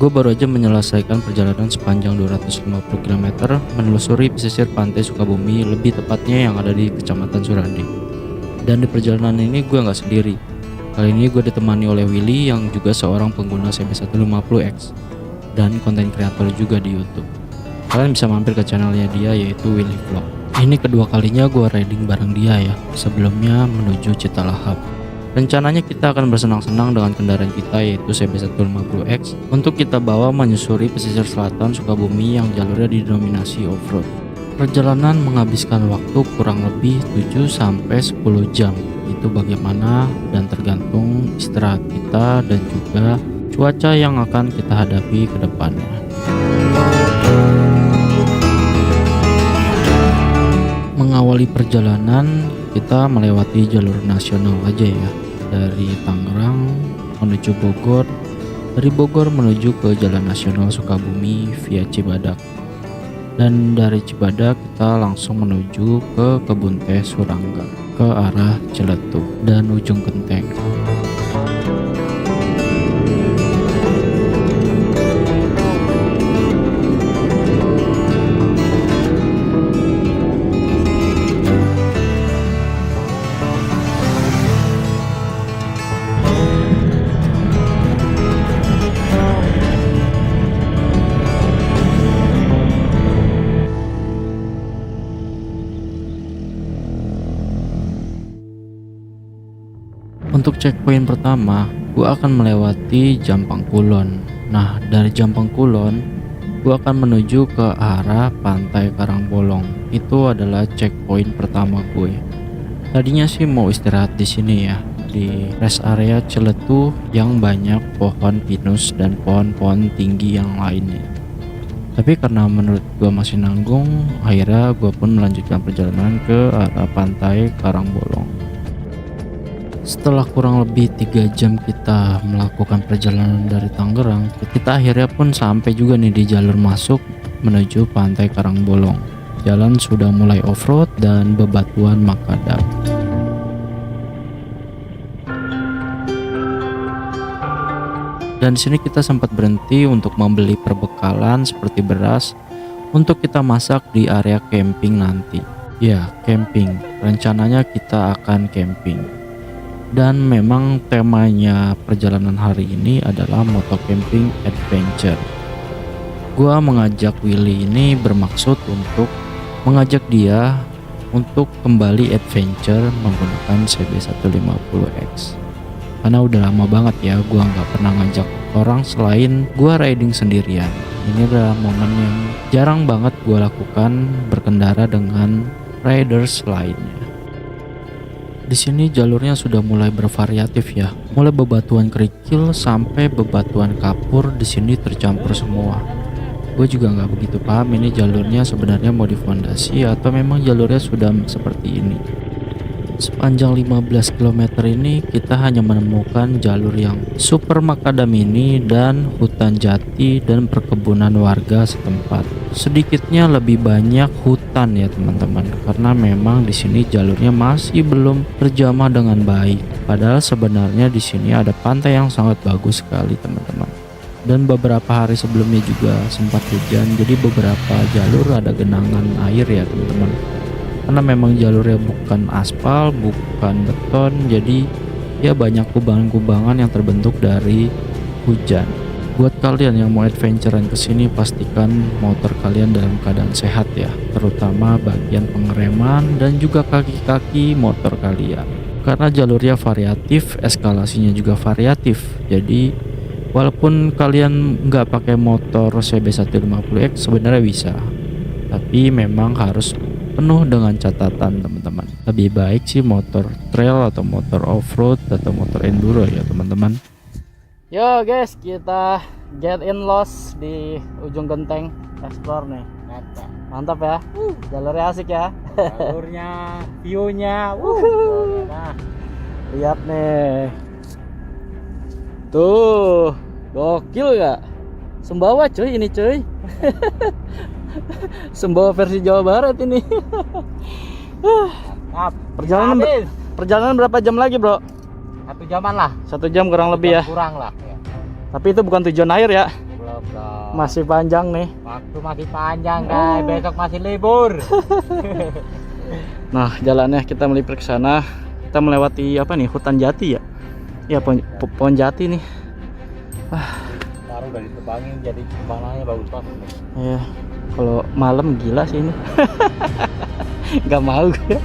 Gue baru aja menyelesaikan perjalanan sepanjang 250 km menelusuri pesisir pantai Sukabumi, lebih tepatnya yang ada di Kecamatan Surandi. Dan di perjalanan ini gue nggak sendiri. Kali ini gue ditemani oleh Willy yang juga seorang pengguna CB150X dan konten kreator juga di YouTube. Kalian bisa mampir ke channelnya dia, yaitu Willy Vlog. Ini kedua kalinya gue riding bareng dia ya, sebelumnya menuju Citalahap. Rencananya kita akan bersenang-senang dengan kendaraan kita, yaitu CB150X, untuk kita bawa menyusuri pesisir selatan Sukabumi yang jalurnya didominasi off-road. Perjalanan menghabiskan waktu kurang lebih 7-10 jam. Itu bagaimana dan tergantung istirahat kita dan juga cuaca yang akan kita hadapi ke depannya. Mengawali perjalanan, kita melewati jalur nasional aja ya. Dari Tangerang menuju Bogor, dari Bogor menuju ke Jalan Nasional Sukabumi via Cibadak, dan dari Cibadak kita langsung menuju ke Kebun Teh Surangga ke arah Ciletuh dan Ujung Genteng. Untuk checkpoint pertama, gue akan melewati Jampang Kulon. Nah, dari Jampang Kulon, gue akan menuju ke arah Pantai Karangbolong. Itu adalah checkpoint pertama gue. Tadinya sih mau istirahat di sini ya, di rest area Ciletuh yang banyak pohon pinus dan pohon-pohon tinggi yang lainnya. Tapi karena menurut gue masih nanggung, akhirnya gue pun melanjutkan perjalanan ke arah Pantai Karangbolong. Setelah kurang lebih 3 jam kita melakukan perjalanan dari Tangerang, kita akhirnya pun sampai juga nih di jalur masuk menuju Pantai Karangbolong. Jalan sudah mulai off-road dan bebatuan makadam. Dan di sini kita sempat berhenti untuk membeli perbekalan seperti beras untuk kita masak di area camping nanti. Ya, camping. Rencananya kita akan camping. Dan memang temanya perjalanan hari ini adalah moto camping adventure. Gua mengajak Willy ini bermaksud untuk mengajak dia untuk kembali adventure menggunakan CB150X. Karena udah lama banget ya gua nggak pernah ngajak orang selain gua riding sendirian. Ini adalah momen yang jarang banget gua lakukan berkendara dengan riders lainnya. Di sini jalurnya sudah mulai bervariatif ya, mulai bebatuan kerikil sampai bebatuan kapur di sini tercampur semua. Gue juga nggak begitu paham ini jalurnya sebenarnya mau difondasi atau memang jalurnya sudah seperti ini. Sepanjang 15 km ini kita hanya menemukan jalur yang super makadam ini dan hutan jati dan perkebunan warga setempat. Sedikitnya lebih banyak hutan ya teman-teman, karena memang di sini jalurnya masih belum terjamah dengan baik. Padahal sebenarnya di sini ada pantai yang sangat bagus sekali teman-teman. Dan beberapa hari sebelumnya juga sempat hujan, jadi beberapa jalur ada genangan air ya teman-teman. Karena memang jalurnya bukan aspal, bukan beton, jadi ya banyak kubangan-kubangan yang terbentuk dari hujan. Buat kalian yang mau adventurean kesini, pastikan motor kalian dalam keadaan sehat ya, terutama bagian pengereman dan juga kaki-kaki motor kalian. Karena jalurnya variatif, eskalasinya juga variatif. Jadi walaupun kalian nggak pakai motor CB150X sebenarnya bisa, tapi memang harus penuh dengan catatan teman-teman. Lebih baik sih motor trail atau motor off-road atau motor enduro ya teman-teman. Yo guys, kita get in lost di Ujung Genteng explore nih. Mantap ya. Jalurnya asik ya. Jalurnya, view-nya. Nah, lihat nih. Tuh, gokil gak? Sumbawa cuy ini cuy. Sumbawa versi Jawa Barat ini. Perjalanan berapa jam lagi bro? 1 jaman lah. 1 jam kurang lebih ya. Kurang lah ya. Tapi itu bukan tujuan akhir ya. Belum. bro. Masih panjang nih. Waktu masih panjang guys, besok masih libur. Nah, jalannya kita melipir ke sana. Kita melewati apa nih? Hutan jati ya? Ya, pohon jati nih. Baru udah ditebangin, jadi pemandangannya bagus banget. Ya, kalau malam gila sih ini. Gak mau gue.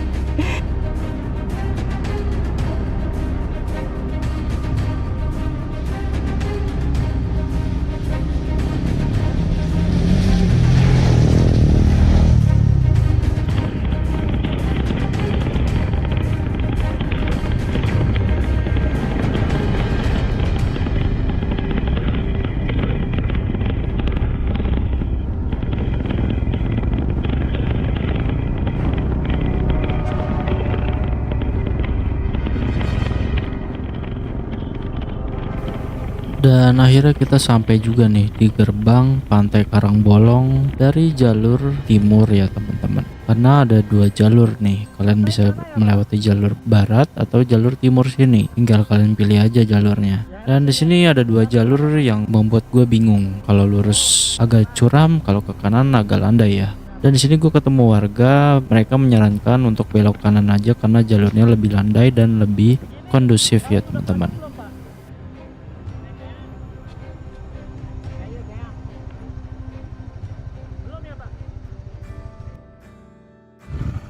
Dan akhirnya kita sampai juga nih di gerbang Pantai Karangbolong dari jalur timur ya teman-teman. Karena ada dua jalur nih, kalian bisa melewati jalur barat atau jalur timur sini. Tinggal kalian pilih aja jalurnya. Dan di sini ada dua jalur yang membuat gue bingung. Kalau lurus agak curam, kalau ke kanan agak landai ya. Dan di sini gue ketemu warga, mereka menyarankan untuk belok kanan aja karena jalurnya lebih landai dan lebih kondusif ya teman-teman.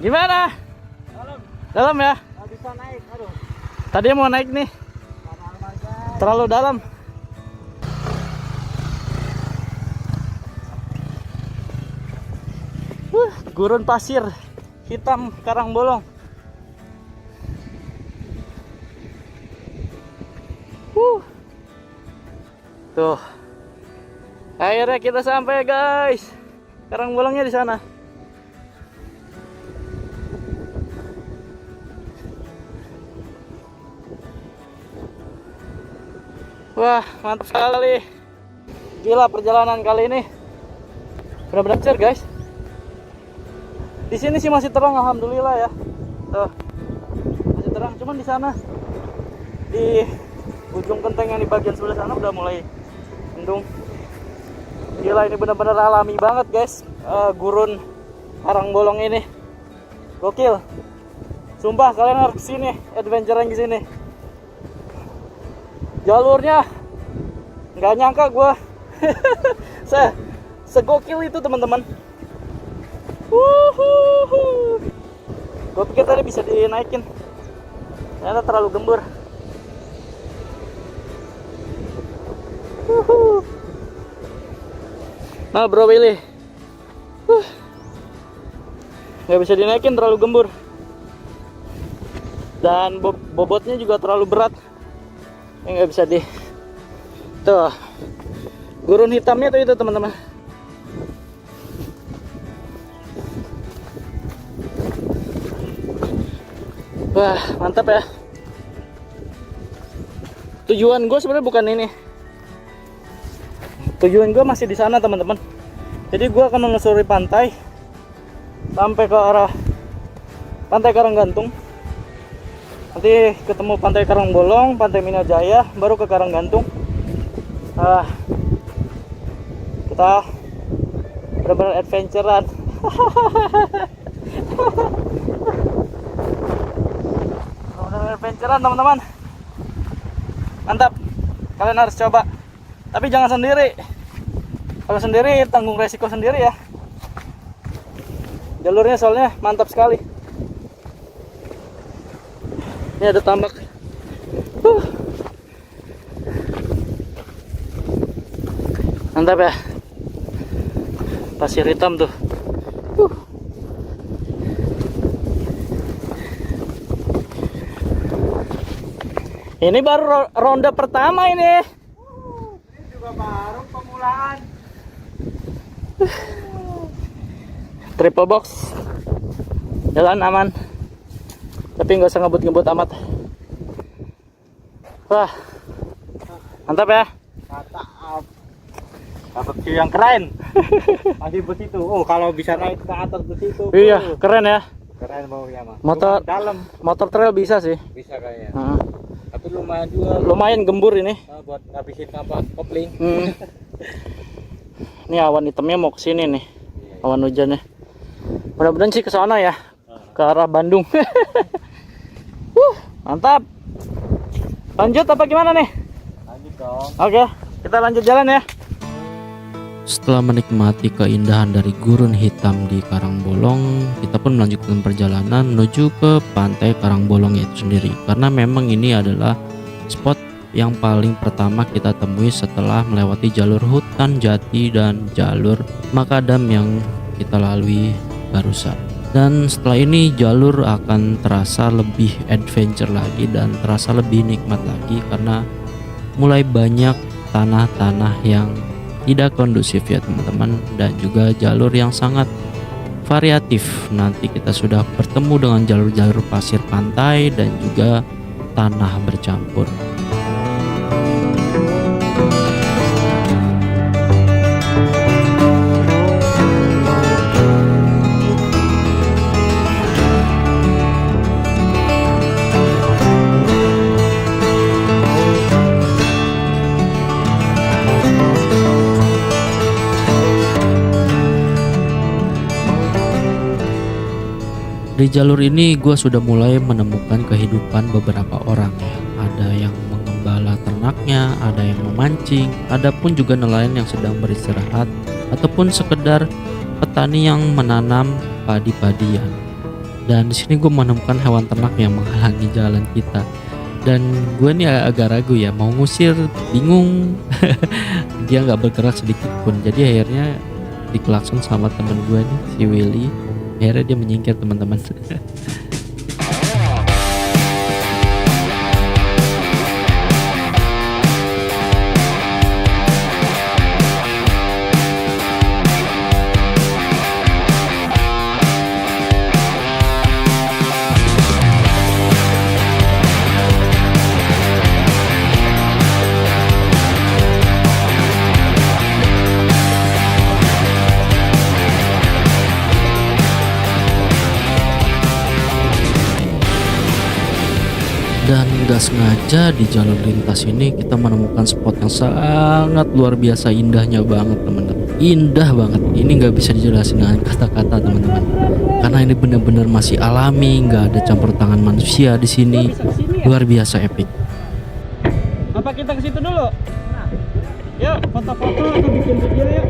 Gimana? Dalam ya? Nggak bisa naik, aduh. Tadi mau naik nih. Terlalu dalam. Gurun pasir hitam Karangbolong. Tuh. Akhirnya kita sampai guys. Karangbolongnya di sana. Wah, mantap sekali. Gila perjalanan kali ini. Benar-benar cer, guys. Di sini sih masih terang alhamdulillah ya. Tuh. Masih terang, cuman di sana di ujung genteng yang di bagian sebelah sana udah mulai mendung. Gila ini benar-benar alami banget, guys. Gurun Karangbolong ini. Gokil. Sumpah kalian harus kesini, adventuring di sini. Jalurnya nggak nyangka gue segokil itu teman-teman. Gue pikir tadi bisa dinaikin, ternyata terlalu gembur. Nah bro Billy, nggak bisa dinaikin, terlalu gembur. Dan bobotnya juga terlalu berat. Nggak bisa di tuh gurun hitamnya tuh itu teman-teman. Wah mantap ya. Tujuan gue sebenarnya bukan ini. Tujuan gue masih di sana teman-teman. Jadi gue akan menelusuri pantai sampai ke arah Pantai Karanggantung. Nanti ketemu Pantai Karangbolong, Pantai Minajaya, baru ke Karanggantung. Kita benar-benar adventurean. Benar-benar adventurean teman-teman. Mantap. Kalian harus coba. Tapi jangan sendiri. Kalau sendiri tanggung resiko sendiri ya. Jalurnya soalnya mantap sekali. Ini ada tambak. Mantap ya. Pasir hitam tuh. Ini baru ronde pertama ini. Ini juga baru pemulaan. Triple box. Jalan aman. Tapi nggak usah ngebut-ngebut amat. Wah, mantap ya. Mantap. Dapat view yang keren. Masih begitu. Oh, kalau bisa naik ke atas begitu. Iya, keren ya. Keren baunya mah. Motor Cuma dalam motor trail bisa sih. bisa kayaknya. Heeh. Tapi lumayan juga Lumayan gembur ini. buat ngabisin apa kopling. Ini awan hitamnya mau ke sini nih. Awan hujannya. Mudah-mudahan sih ke sana ya. Ke arah Bandung. Mantap. Lanjut apa gimana nih? Lanjut dong. Oke, kita lanjut jalan ya. Setelah menikmati keindahan dari gurun hitam di Karangbolong, kita pun melanjutkan perjalanan menuju ke pantai Karangbolong itu sendiri. Karena memang ini adalah spot yang paling pertama kita temui setelah melewati jalur hutan jati dan jalur makadam yang kita lalui barusan. Dan setelah ini jalur akan terasa lebih adventure lagi dan terasa lebih nikmat lagi karena mulai banyak tanah-tanah yang tidak kondusif ya teman-teman, dan juga jalur yang sangat variatif. Nanti kita sudah bertemu dengan jalur-jalur pasir pantai dan juga tanah bercampur. Di jalur ini gue sudah mulai menemukan kehidupan beberapa orang ya. Ada yang mengembala ternaknya, ada yang memancing, ada pun juga nelayan yang sedang beristirahat, ataupun sekedar petani yang menanam padi-padian. Dan di sini gue menemukan hewan ternak yang menghalangi jalan kita. Dan gue nih agak ragu ya, mau ngusir bingung. Dia nggak bergerak sedikit pun. Jadi akhirnya dikelakson sama temen gue nih, si Willy. Akhirnya dia menyingkir teman-teman. Dan gak sengaja di jalur lintas ini kita menemukan spot yang sangat luar biasa indahnya banget teman-teman. Indah banget, ini gak bisa dijelasin dengan kata-kata teman-teman. Karena ini benar-benar masih alami, gak ada campur tangan manusia di sini. Luar biasa epic. Apa kita ke situ dulu? Yuk, foto-foto atau bikin video yuk.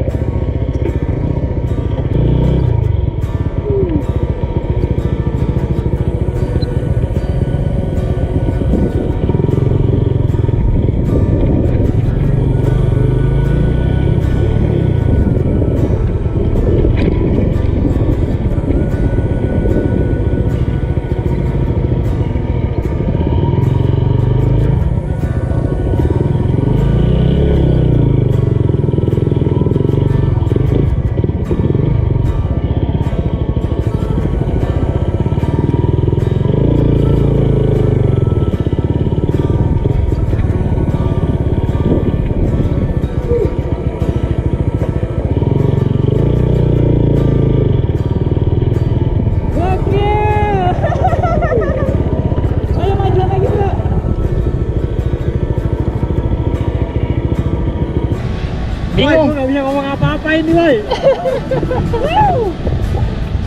Bingung. Gak bisa ngomong apa-apa ini, woy.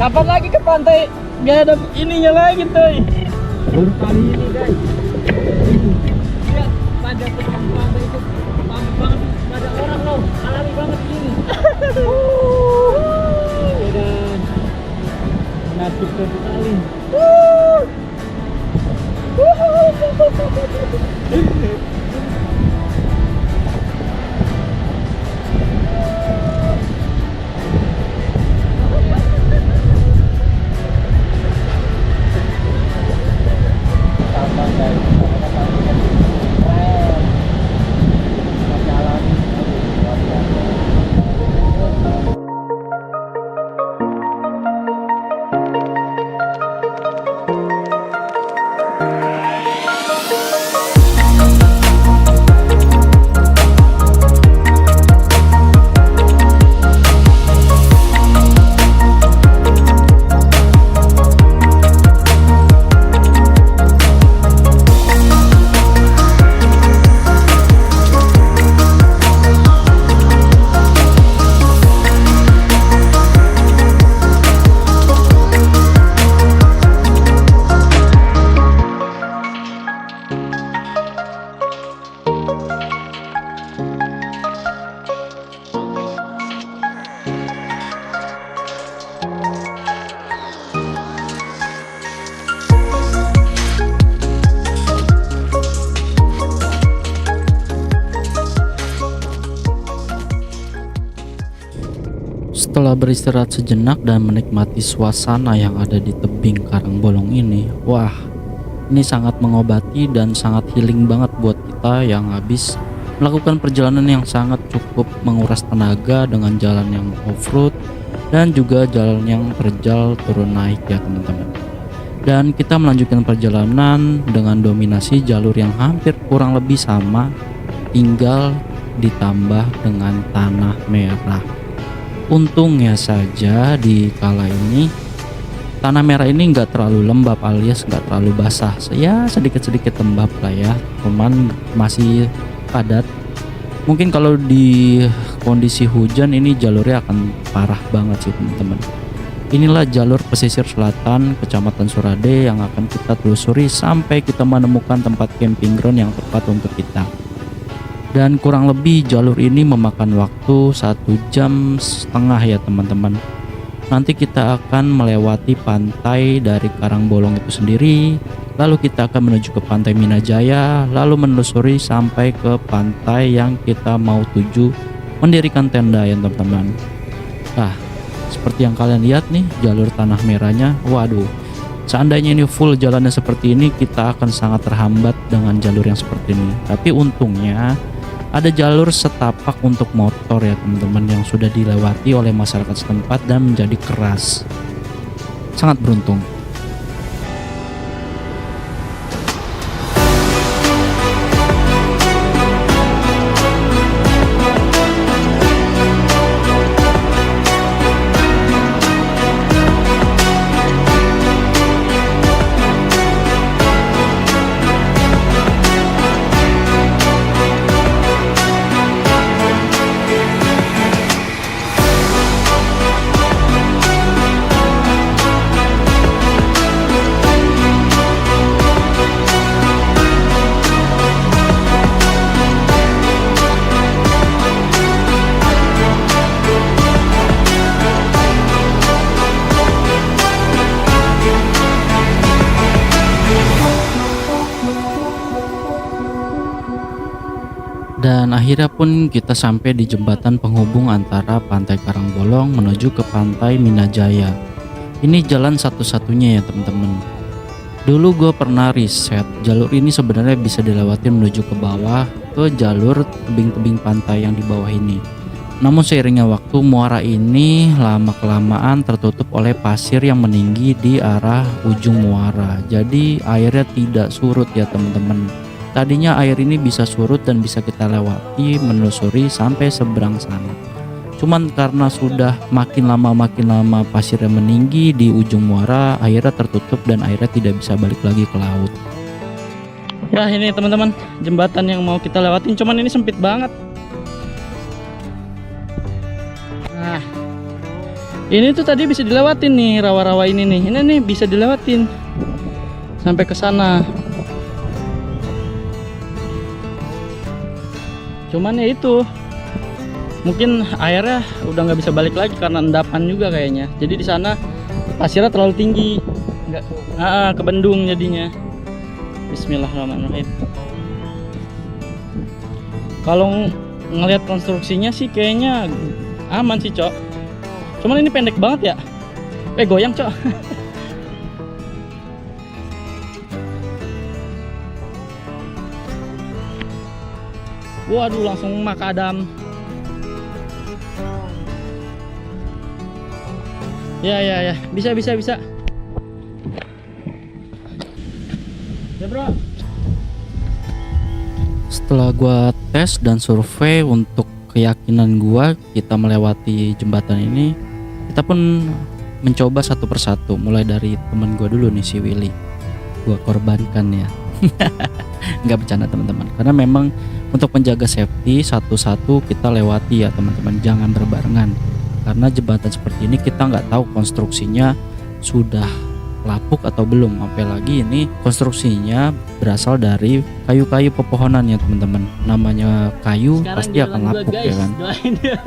Kapan lagi ke pantai? Gak ada ininya lagi, tuh. Baru kali ini, guys. Lihat, pada pantai itu panas banget, gak ada orang loh, alami banget ini. Dan menakjubkan sekali. Setelah beristirahat sejenak dan menikmati suasana yang ada di tebing Karangbolong ini, wah, ini sangat mengobati dan sangat healing banget buat kita yang habis melakukan perjalanan yang sangat cukup menguras tenaga dengan jalan yang off-road dan juga jalan yang terjal turun naik ya teman-teman. Dan kita melanjutkan perjalanan dengan dominasi jalur yang hampir kurang lebih sama, tinggal ditambah dengan tanah merah. Untungnya saja di kala ini tanah merah ini nggak terlalu lembab alias nggak terlalu basah, ya sedikit-sedikit lembab lah ya, cuman masih padat. Mungkin kalau di kondisi hujan ini jalurnya akan parah banget sih teman-teman. Inilah jalur pesisir selatan Kecamatan Surade yang akan kita telusuri sampai kita menemukan tempat camping ground yang tepat untuk kita. Dan kurang lebih jalur ini memakan waktu 1,5 jam ya teman-teman. Nanti kita akan melewati pantai dari Karangbolong itu sendiri, lalu kita akan menuju ke pantai Minajaya, lalu menelusuri sampai ke pantai yang kita mau tuju mendirikan tenda ya teman-teman. Nah, seperti yang kalian lihat nih jalur tanah merahnya, waduh, seandainya ini full jalannya seperti ini kita akan sangat terhambat dengan jalur yang seperti ini. Tapi untungnya ada jalur setapak untuk motor ya teman-teman yang sudah dilewati oleh masyarakat setempat dan menjadi keras. Sangat beruntung. Dan akhirnya pun kita sampai di jembatan penghubung antara pantai Karangbolong menuju ke pantai Minajaya. Ini jalan satu-satunya ya teman-teman. Dulu gue pernah riset, jalur ini sebenarnya bisa dilewati menuju ke bawah ke jalur tebing-tebing pantai yang di bawah ini. Namun seiringnya waktu muara ini lama-kelamaan tertutup oleh pasir yang meninggi di arah ujung muara. Jadi airnya tidak surut ya teman-teman. Tadinya air ini bisa surut dan bisa kita lewati menelusuri sampai seberang sana. Cuman karena sudah makin lama pasirnya meninggi di ujung muara, airnya tertutup dan airnya tidak bisa balik lagi ke laut. Ya ini teman-teman jembatan yang mau kita lewatin, cuman ini sempit banget. Nah, ini tuh tadi bisa dilewatin nih rawa-rawa ini nih. Ini nih bisa dilewatin sampai ke sana. Cuman ya itu, mungkin airnya udah nggak bisa balik lagi karena endapan juga kayaknya. Jadi di sana pasirnya terlalu tinggi, nggak kebendung jadinya. Bismillahirrahmanirrahim. Kalau ngelihat konstruksinya sih kayaknya aman sih cok. Cuman ini pendek banget ya. Goyang cok. Waduh langsung makadam. Ya bisa. Ya bro. Setelah gua tes dan survei untuk keyakinan gua kita melewati jembatan ini, kita pun mencoba satu persatu. Mulai dari teman gua dulu nih si Willy, gua korbankan ya. Nggak bercanda teman-teman, karena memang untuk menjaga safety satu-satu kita lewati ya teman-teman, jangan berbarengan. Karena jembatan seperti ini kita nggak tahu konstruksinya sudah lapuk atau belum, apalagi ini konstruksinya berasal dari kayu-kayu pepohonan ya teman-teman. Namanya kayu sekarang pasti akan lapuk guys, ya kan. Doain dia.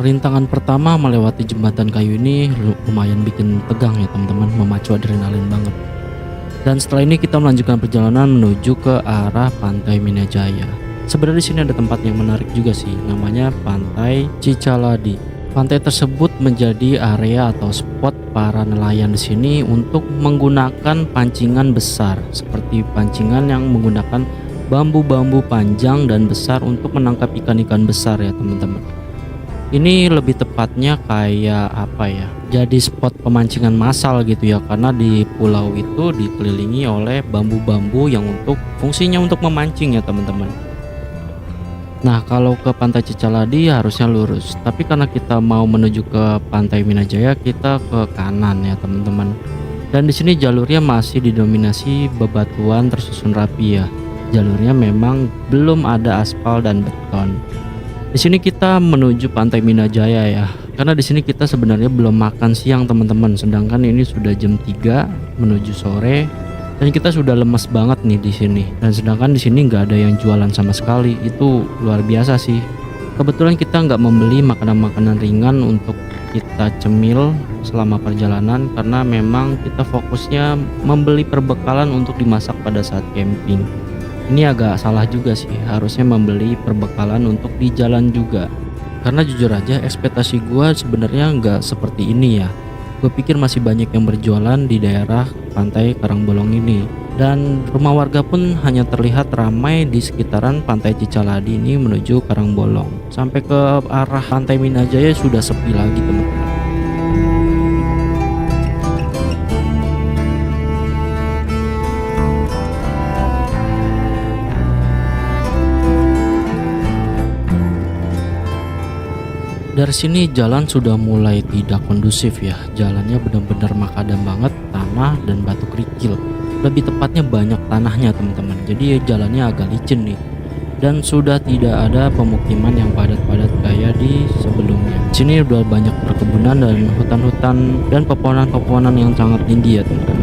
rintangan pertama melewati jembatan kayu ini lumayan bikin tegang ya teman-teman, memacu adrenalin banget. Dan setelah ini kita melanjutkan perjalanan menuju ke arah Pantai Minajaya. Sebenarnya di sini ada tempat yang menarik juga sih, namanya Pantai Cicaladi. Pantai tersebut menjadi area atau spot para nelayan di sini untuk menggunakan pancingan besar, seperti pancingan yang menggunakan bambu-bambu panjang dan besar untuk menangkap ikan-ikan besar ya teman-teman. Ini lebih tepatnya kayak apa ya, jadi spot pemancingan massal gitu ya, karena di pulau itu dikelilingi oleh bambu-bambu yang fungsinya untuk memancing ya teman-teman. Nah, kalau ke Pantai Cicaladi harusnya lurus, tapi karena kita mau menuju ke Pantai Minajaya, kita ke kanan ya teman-teman. Dan di sini jalurnya masih didominasi bebatuan tersusun rapi ya. Jalurnya memang belum ada aspal dan beton. Di sini kita menuju Pantai Minajaya ya. Karena di sini kita sebenarnya belum makan siang teman-teman, sedangkan ini sudah jam 3 menuju sore dan kita sudah lemes banget nih di sini. Dan sedangkan di sini nggak ada yang jualan sama sekali. Itu luar biasa sih. Kebetulan kita nggak membeli makanan-makanan ringan untuk kita cemil selama perjalanan, karena memang kita fokusnya membeli perbekalan untuk dimasak pada saat camping. Ini agak salah juga sih, harusnya membeli perbekalan untuk di jalan juga. Karena jujur aja ekspektasi gue sebenarnya nggak seperti ini ya. Gue pikir masih banyak yang berjualan di daerah Pantai Karangbolong ini. Dan rumah warga pun hanya terlihat ramai di sekitaran Pantai Cicaladi ini menuju Karangbolong. Sampai ke arah Pantai Minajaya sudah sepi lagi teman-teman. Dari sini jalan sudah mulai tidak kondusif ya. Jalannya benar-benar makadam banget, tanah dan batu kerikil. Lebih tepatnya banyak tanahnya teman-teman. Jadi jalannya agak licin nih. Dan sudah tidak ada pemukiman yang padat-padat kayak di sebelumnya. Di sini udah banyak perkebunan dan hutan-hutan dan pepohonan-pepohonan yang sangat tinggi ya teman-teman.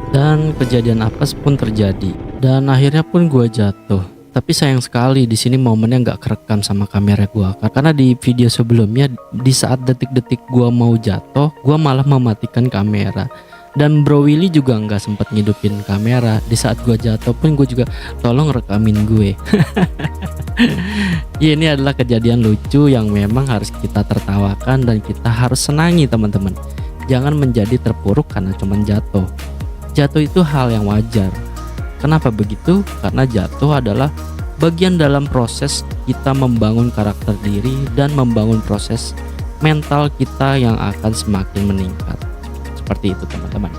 Dan kejadian apes pun terjadi, dan akhirnya pun gue jatuh. Tapi sayang sekali di sini momennya nggak kerekam sama kamera gue, karena di video sebelumnya di saat detik-detik gue mau jatuh, gue malah mematikan kamera. Dan Bro Willy juga nggak sempat ngidupin kamera. Di saat gue jatuh pun gue juga tolong rekamin gue. Ya, ini adalah kejadian lucu yang memang harus kita tertawakan dan kita harus senangi teman-teman. Jangan menjadi terpuruk karena cuman jatuh. Jatuh itu hal yang wajar. Kenapa begitu? Karena jatuh adalah bagian dalam proses kita membangun karakter diri dan membangun proses mental kita yang akan semakin meningkat. Seperti itu teman-teman.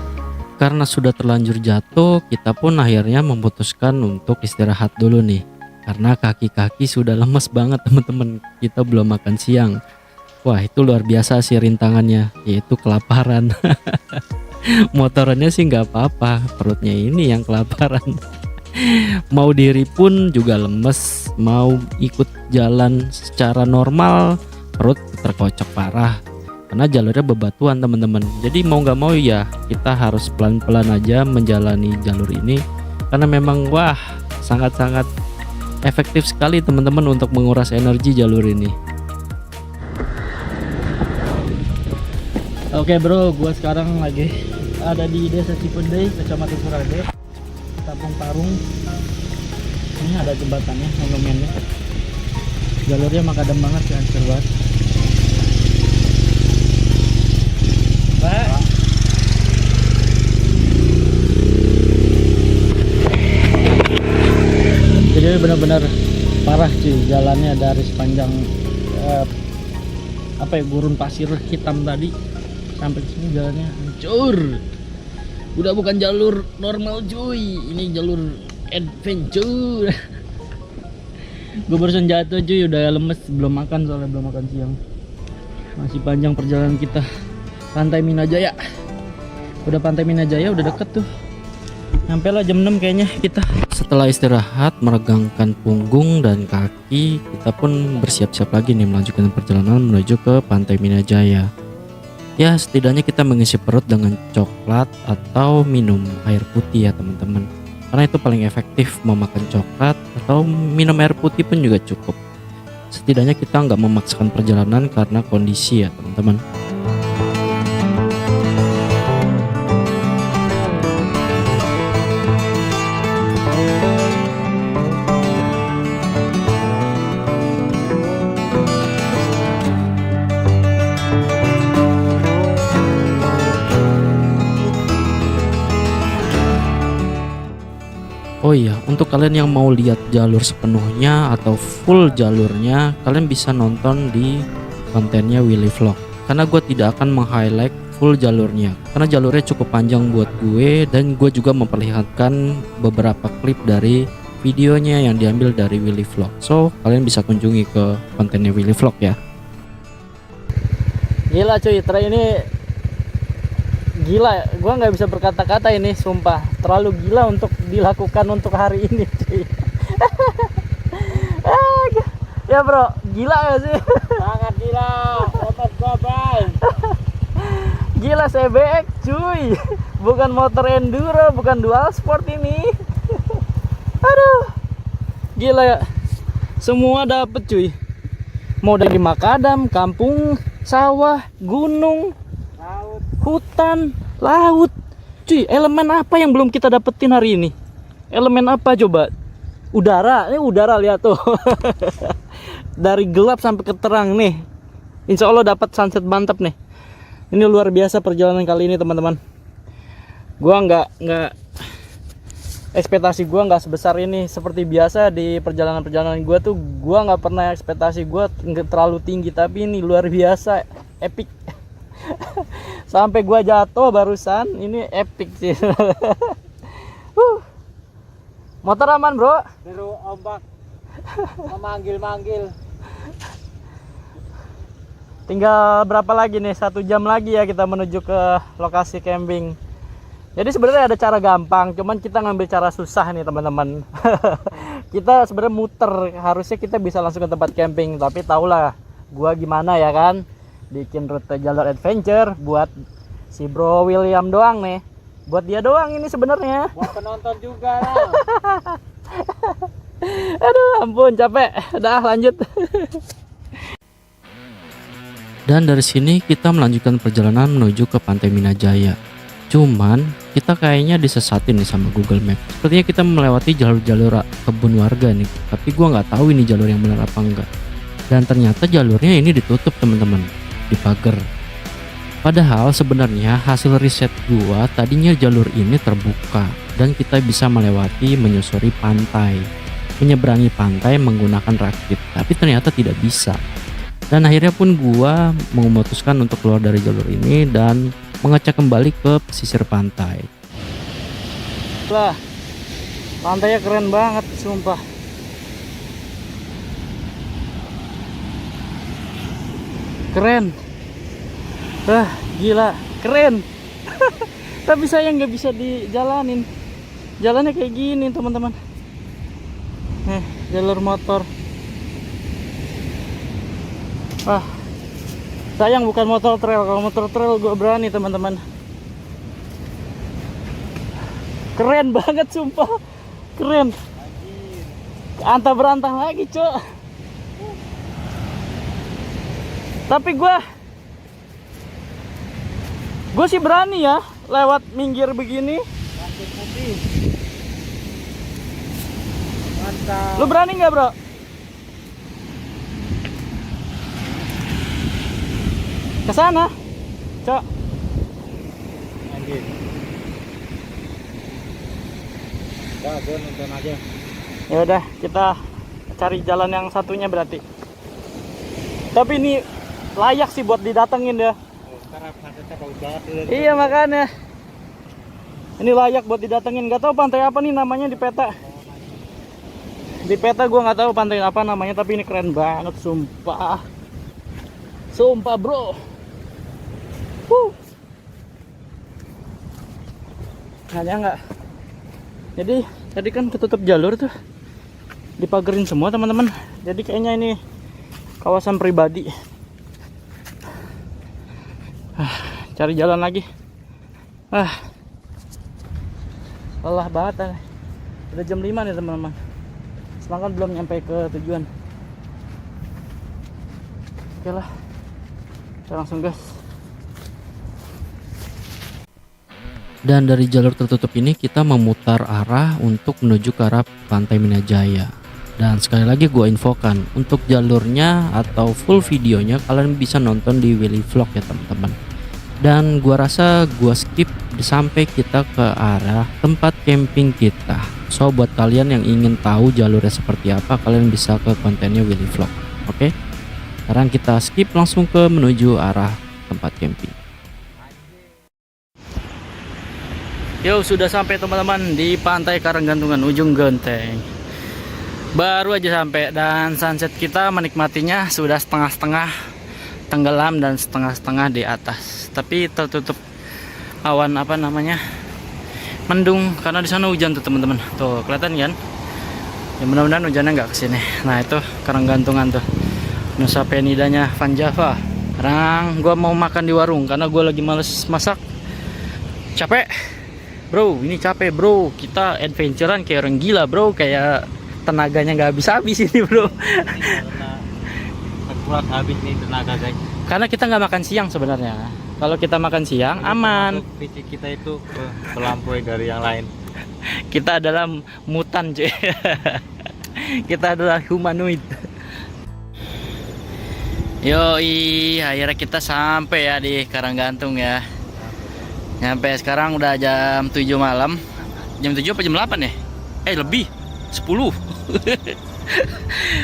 Karena sudah terlanjur jatuh, kita pun akhirnya memutuskan untuk istirahat dulu nih. Karena kaki-kaki sudah lemes banget teman-teman. Kita belum makan siang. Wah, itu luar biasa sih rintangannya, yaitu kelaparan. Motorannya sih nggak apa-apa, perutnya ini yang kelaparan. Mau diri pun juga lemes, mau ikut jalan secara normal perut terkocok parah karena jalurnya bebatuan teman-teman. Jadi mau nggak mau ya kita harus pelan-pelan aja menjalani jalur ini, karena memang wah sangat-sangat efektif sekali teman-teman untuk menguras energi jalur ini. Oke bro, gua sekarang lagi ada di Desa Cipendei, Kecamatan Surade, Kampung Parung. Ini ada jembatannya, monumennya. Jalurnya makadam banget ya, hancur banget. Pak. Jadi benar-benar parah cuy jalannya dari sepanjang gurun pasir hitam tadi sampai sini jalannya hancur. Udah bukan jalur normal cuy, ini jalur adventure. Gue barusan jatuh cuy, udah lemes, belum makan soalnya belum makan siang. Masih panjang perjalanan kita. Pantai Minajaya. Udah Pantai Minajaya udah deket tuh. Sampai lah jam 6 kayaknya kita. Setelah istirahat, meregangkan punggung dan kaki, kita pun bersiap-siap lagi nih melanjutkan perjalanan menuju ke Pantai Minajaya. Ya, setidaknya kita mengisi perut dengan coklat atau minum air putih ya teman-teman. Karena itu paling efektif, mau makan coklat atau minum air putih pun juga cukup. Setidaknya kita nggak memaksakan perjalanan karena kondisi ya teman-teman. Oh iya, untuk kalian yang mau lihat jalur sepenuhnya atau full jalurnya, kalian bisa nonton di kontennya Willy Vlog. Karena gue tidak akan meng-highlight full jalurnya, karena jalurnya cukup panjang buat gue, dan gue juga memperlihatkan beberapa klip dari videonya yang diambil dari Willy Vlog. So, kalian bisa kunjungi ke kontennya Willy Vlog ya. Gila cuy, trail ini gila, gua nggak bisa berkata-kata ini, sumpah terlalu gila untuk dilakukan untuk hari ini cuy. Ya bro, gila gak sih? Sangat gila, motor gua bray. Gila, CBX cuy, bukan motor enduro, bukan dual sport ini. Aduh, gila ya, semua dapet cuy. Mau dari makadam, kampung, sawah, gunung, Laut. hutan, laut. Cuy, elemen apa yang belum kita dapetin hari ini? Elemen apa coba? Udara, ini udara lihat tuh. Dari gelap sampai ke terang nih. Insya Allah dapat sunset mantap nih. Ini luar biasa perjalanan kali ini teman-teman. Gua nggak ekspektasi gua nggak sebesar ini. Seperti biasa di perjalanan gua tuh, gua nggak pernah ekspektasi gua nggak terlalu tinggi, tapi ini luar biasa, epic. Sampai gua jatuh barusan, ini epic sih. Motor aman bro. Deru ombak memanggil-manggil. Tinggal berapa lagi nih? 1 jam lagi ya kita menuju ke lokasi camping. Jadi sebenarnya ada cara gampang, cuman kita ngambil cara susah nih teman-teman. Kita sebenarnya muter, harusnya kita bisa langsung ke tempat camping, tapi tahulah gua gimana ya kan, bikin rute jalur adventure buat si Bro William doang nih, buat dia doang ini sebenarnya. Buat penonton juga lah. Aduh ampun, capek. Udah lanjut. Dan dari sini kita melanjutkan perjalanan menuju ke Pantai Minajaya. Cuman kita kayaknya disesatin nih sama Google Map. Sepertinya kita melewati jalur-jalur kebun warga nih, tapi gua nggak tahu ini jalur yang benar apa enggak. Dan ternyata jalurnya ini ditutup teman-teman, dipagar. Padahal sebenarnya hasil riset gua tadinya jalur ini terbuka dan kita bisa melewati menyusuri pantai, menyeberangi pantai menggunakan rakit, tapi ternyata tidak bisa. Dan akhirnya pun gua memutuskan untuk keluar dari jalur ini dan mengecek kembali ke pesisir pantai. Lah, pantainya keren banget sumpah. Keren. Gila, keren. Tapi sayang nggak bisa dijalanin. Jalannya kayak gini teman-teman. Jalur motor. Sayang bukan motor trail. Kalau motor trail gue berani teman-teman. Keren banget sumpah. Keren. Antah berantah lagi cok. Tapi gue sih berani ya lewat minggir begini. Rakit putih. Mantap. Lu berani nggak bro? Kesana, cok. Anjir. Udah, gue nonton aja. Ya udah, kita cari jalan yang satunya berarti. Tapi ini layak sih buat didatengin ya. Sekarang pantatnya bagus banget. Iya makanya. Ini layak buat didatengin. Gak tahu pantai apa nih namanya di peta. Di peta gue nggak tahu pantai apa namanya, tapi ini keren banget sumpah. Sumpah bro. Nggak Jadi tadi kan ketutup jalur tuh, dipagerin semua teman-teman. Jadi kayaknya ini kawasan pribadi. Cari jalan lagi. Lelah banget. Udah jam 5 nih teman-teman. Sedangkan belum nyampe ke tujuan. Oke lah, kita langsung gas. Dan dari jalur tertutup ini kita memutar arah untuk menuju ke arah Pantai Minajaya. Dan sekali lagi gue infokan, untuk jalurnya atau full videonya kalian bisa nonton di Willy Vlog ya teman-teman. Dan gue rasa gue skip sampai kita ke arah tempat camping kita. So buat kalian yang ingin tahu jalurnya seperti apa, kalian bisa ke kontennya Willy Vlog. Oke? Sekarang kita skip langsung ke menuju arah tempat camping. Yo, sudah sampai teman-teman di Pantai Karanggantungan ujung Genteng. Baru aja sampai dan sunset kita menikmatinya sudah setengah-setengah tenggelam dan setengah-setengah di atas. Tapi tertutup awan mendung karena di sana hujan tuh teman-teman. Tuh kelihatan kan? Ya mudah-mudahan hujannya nggak kesini. Nah itu Karanggantungan tuh. Nusa Penidanya Van Java. Sekarang gua mau makan di warung karena gua lagi males masak. Capek. Bro, ini capek bro. Kita adventurean kayak orang gila bro. Kayak tenaganya nggak habis-habis ini bro. Karena terkuras habis nih tenaga guys. Karena kita nggak makan siang sebenarnya. Kalau kita makan siang aman. Fisik kita itu terlampaui dari yang lain. Kita adalah mutan cuy. Kita adalah humanoid. Yoi, akhirnya kita sampai ya di Karanggantung ya. Nyampe sekarang udah jam 7 malam. Jam 7 apa jam 8 ya? Lebih 10.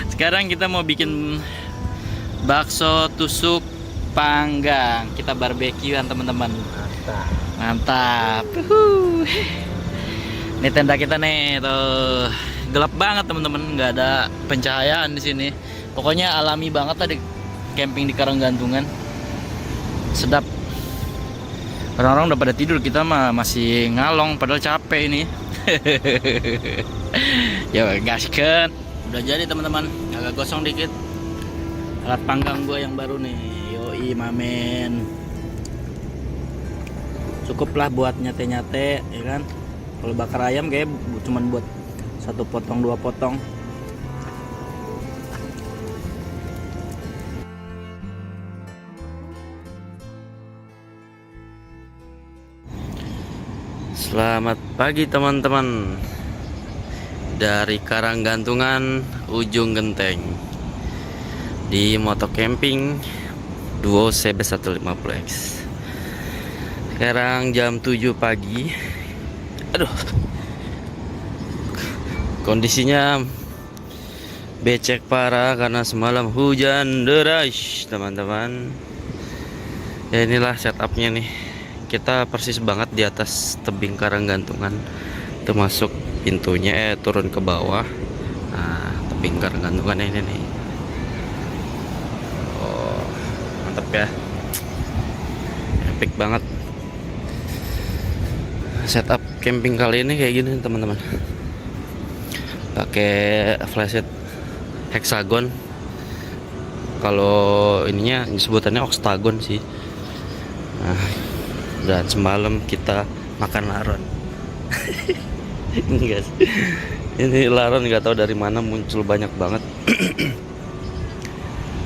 Sekarang kita mau bikin bakso tusuk panggang. Kita barbekyuan teman-teman. Mantap. Ini tenda kita nih tuh. Gelap banget teman-teman, nggak ada pencahayaan di sini. Pokoknya alami banget tadi camping di Karanggantungan. Sedap. Orang-orang udah pada tidur, kita mah masih ngalong padahal capek ini. Ya gaskan. Udah jadi teman-teman, agak gosong dikit. Alat panggang gue yang baru nih. Yoi mamen. Cukup lah buat nyate-nyate ya kan. Kalau bakar ayam kayak cuman buat 1 potong 2 potong. Selamat pagi teman-teman. Dari Karanggantungan ujung Genteng di moto camping Duo CB150X. Sekarang jam 7 pagi. Aduh, kondisinya becek parah karena semalam hujan deras teman-teman. Ya inilah setupnya nih. Kita persis banget di atas tebing Karanggantungan, termasuk pintunya turun ke bawah. Nah, tebing Karanggantungan ini nih. Oh, mantap ya, epic banget. Setup camping kali ini kayak gini teman-teman. Pakai flashlight hexagon. Kalau ininya sebutannya oktagon sih. Nah, dan semalam kita makan laron. Enggak sih. Ini laron nggak tahu dari mana muncul banyak banget.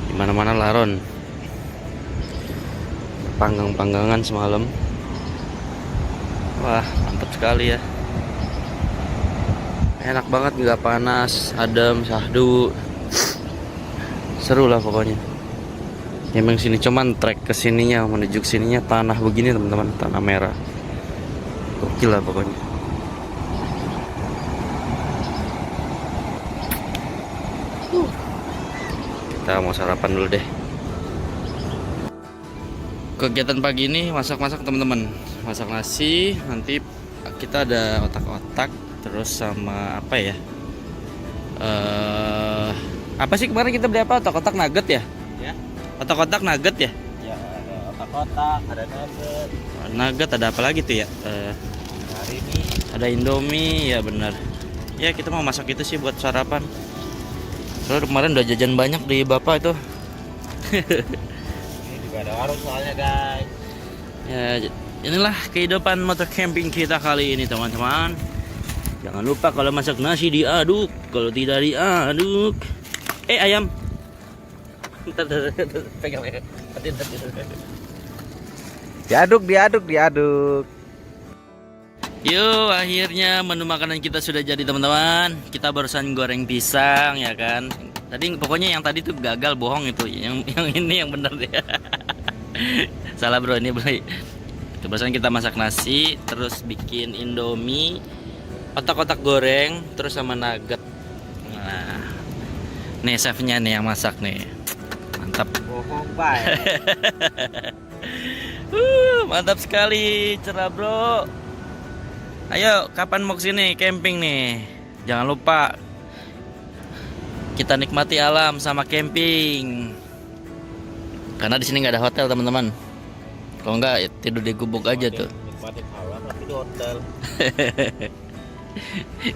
Di mana-mana laron. Panggang-panggangan semalam. Wah, mantap sekali ya. Enak banget, nggak panas, adem, syahdu. Seru lah pokoknya. Emang sini cuman trek ke sininya, menuju ke sininya tanah begini teman-teman, tanah merah. Gokil lah pokoknya. Kita mau sarapan dulu deh. Kegiatan pagi ini masak-masak teman-teman. Masak nasi, nanti kita ada otak-otak terus sama apa ya? Apa sih kemarin kita beli apa? Otak-otak nugget ya? Ya. Otak-otak nugget ya? Ya, ada otak-otak, ada nugget. Nugget ada apa lagi tuh ya? Hari ini Ada Indomie, ya benar. Ya kita mau masak itu sih buat sarapan. Soalnya kemarin udah jajan banyak di bapak itu. Ini juga ada warung soalnya guys. Ya, inilah kehidupan motor camping kita kali ini teman-teman. Jangan lupa kalau masak nasi diaduk, kalau tidak diaduk. Ayam. Pegang. Diaduk. Yuk, akhirnya menu makanan kita sudah jadi teman-teman. Kita barusan goreng pisang ya kan. Tadi pokoknya yang tadi tuh gagal, bohong itu. Yang ini yang benar ya. Salah bro, ini bro. Itu barusan kita masak nasi, terus bikin Indomie, otak-otak goreng, terus sama nugget. Nah, nih chefnya nih yang masak nih. Mantap. Bohong baik. Mantap sekali, cerah bro. Ayo, kapan mau kesini camping nih? Jangan lupa kita nikmati alam sama camping. Karena di sini nggak ada hotel teman-teman. Kalau nggak ya tidur di gubuk aja tuh. Nikmatin alam tapi di hotel.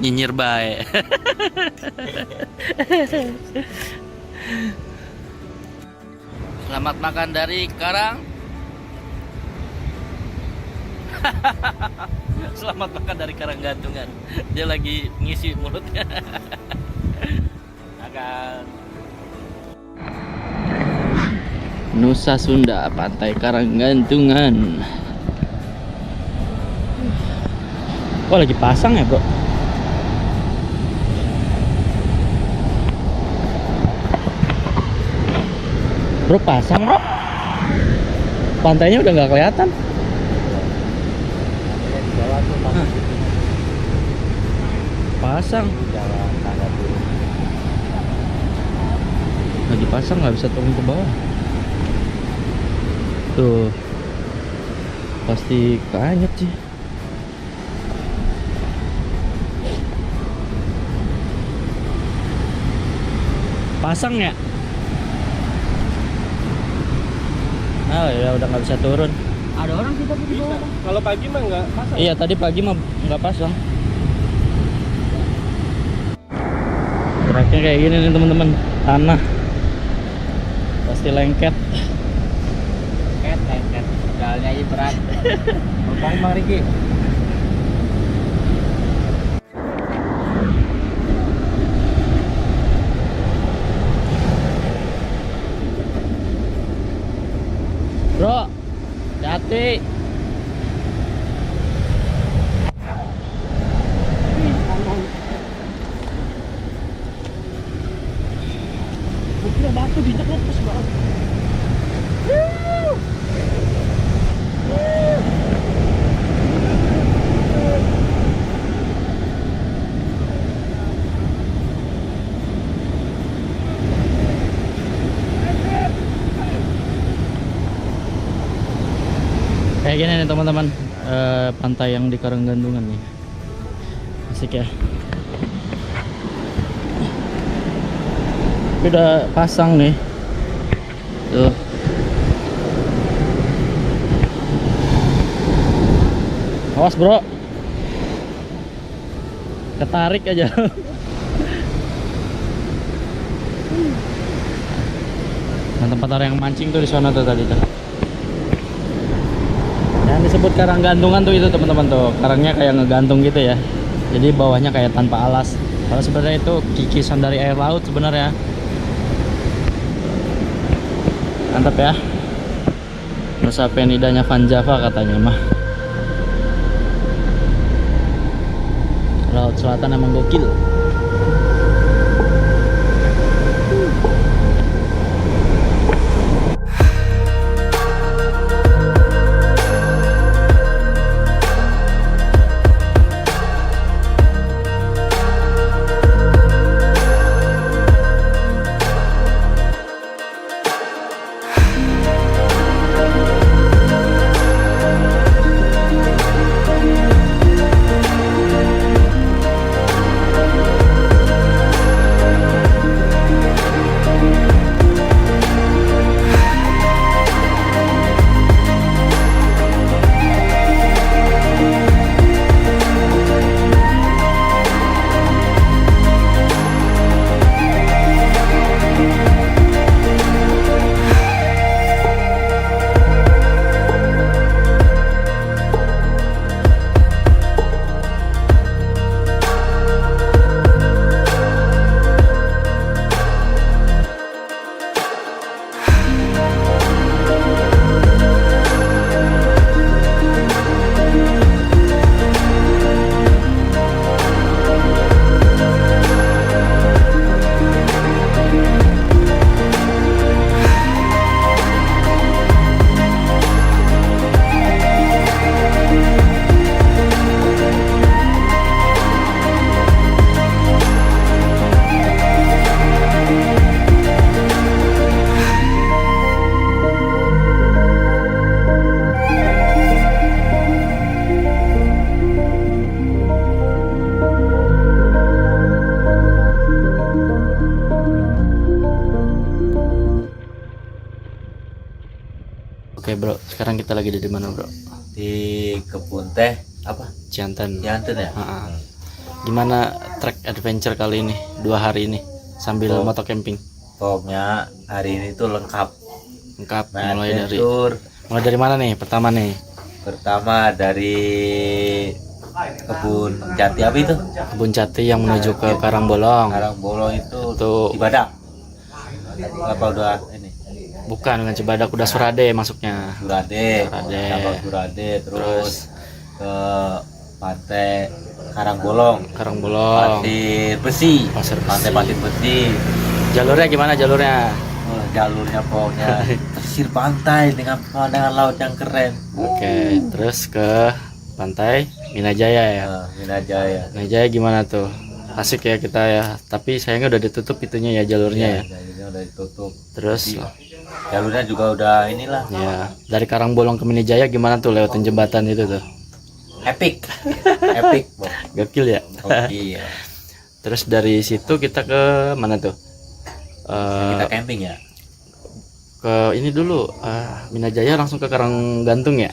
Nyinyir baik. Selamat makan dari Karang. Selamat makan dari Karang Gantungan. Dia lagi ngisi mulutnya. Makan. Nusa Sunda, Pantai Karang Gantungan. Kok lagi pasang ya bro? Bro pasang bro? Pantainya udah nggak kelihatan. Pasang. Jalan tangga turun. Lagi pasang nggak bisa turun ke bawah. Tuh. Pasti keanyet sih. Pasang ya? Oh ya udah nggak bisa turun. Ada orang kita di bawah. Kalau pagi mah nggak pasang. Iya tadi pagi mah nggak pasang. Tracknya kayak gini nih teman-teman, tanah pasti lengket. Lengket. Jalannya aja berat. Bang Bang Riki. Bro, hati. Buknya batu di tengah pas banget. Kayak gini nih teman-teman, pantai yang di Karanggantungan nih, asik ya. Tapi udah pasang nih, tuh. Awas bro, ketarik aja. Nah, tempat orang yang mancing tuh di sana tuh tadi tuh. Yang disebut karang gantungan tuh itu teman-teman tuh, karangnya kayak ngegantung gitu ya. Jadi bawahnya kayak tanpa alas. Kalau sebenarnya itu kikisan dari air laut sebenarnya. Mantap ya. Nusa Penidanya Van Java katanya mah. Laut selatan emang gokil. Oke bro, sekarang kita lagi di mana bro? Di kebun teh apa? Jantan. Janten ya? Ha-ha. Gimana trek adventure kali ini? 2 hari ini sambil moto camping. Pokoknya hari ini tuh lengkap. Lengkap. Nah, mulai dari mana nih? Pertama nih. Pertama dari kebun jati apa itu? Kebun Jati yang menuju ke Karangbolong. Karangbolong itu Itu di Badak. Apa udah ini? bukan dengan Cibadak, udah Surade masuknya. Surade. Surade. Tambah Surade terus ke pantai Karangbolong. Karangbolong. Pasir Besi. Pasir Besi. Pantai Pasir Besi. Jalurnya gimana jalurnya? Oh, jalurnya pokoknya pesisir pantai dengan pemandangan laut yang keren. Oke, terus ke pantai Minajaya ya. Minajaya. Minajaya gimana tuh? Asik ya kita ya. Tapi sayangnya udah ditutup itunya ya jalurnya ya. Jalurnya udah ditutup. Terus Jalurnya juga udah inilah. ya, dari Karangbolong ke Minajaya gimana tuh lewatin jembatan itu tuh? Epic. Epic, Bos. Gokil ya. Oke. Terus dari situ kita ke mana tuh? Kita camping ya. Ke ini dulu, Minajaya langsung ke Karanggantung ya.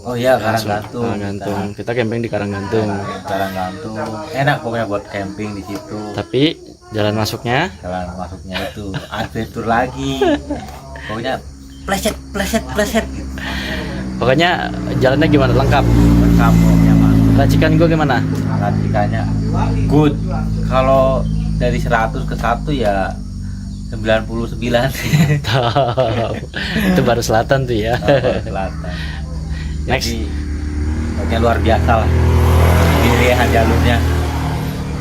Oh iya, Karanggantung. Karanggantung. Kita camping di Karanggantung. Karanggantung. Enak pokoknya buat camping di situ. Tapi jalan masuknya Jalan masuknya itu adventure lagi. Pokoknya pleset gitu. pokoknya jalannya gimana? Lengkap. Lengkap pokoknya Mas. Racikan gua gimana? Racikannya good. Kalau dari 100 ke 1 ya 99. Itu baru selatan tuh ya. Selatan. Next. Jadi pokoknya luar biasa lah. Pilihan jalurnya.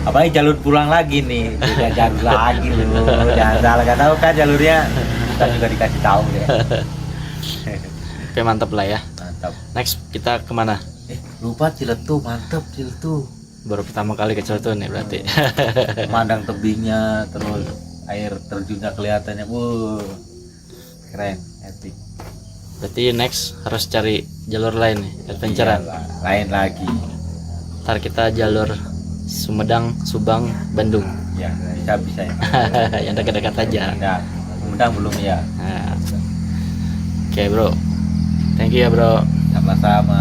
Apalagi jalur pulang lagi nih, udah jalur lagi loh. Jangan salah, gak tahu kan jalurnya. Kita juga dikasih tahu ya. Oke, mantap lah ya. Mantap. Next kita kemana? Lupa Ciletu, mantap Ciletu. Baru pertama kali ke Ciletu nih berarti. Memandang tebingnya, terus air terjunnya kelihatannya, keren, epic. Berarti next harus cari jalur lain nih, adventurean. Iyalah, lain lagi. Ntar kita jalur Sumedang, Subang, Bandung. Ya, bisa ya. Yang dekat-dekat aja. Nah, Sumedang belum ya. Nah. Oke bro, thank you ya bro. Sama-sama.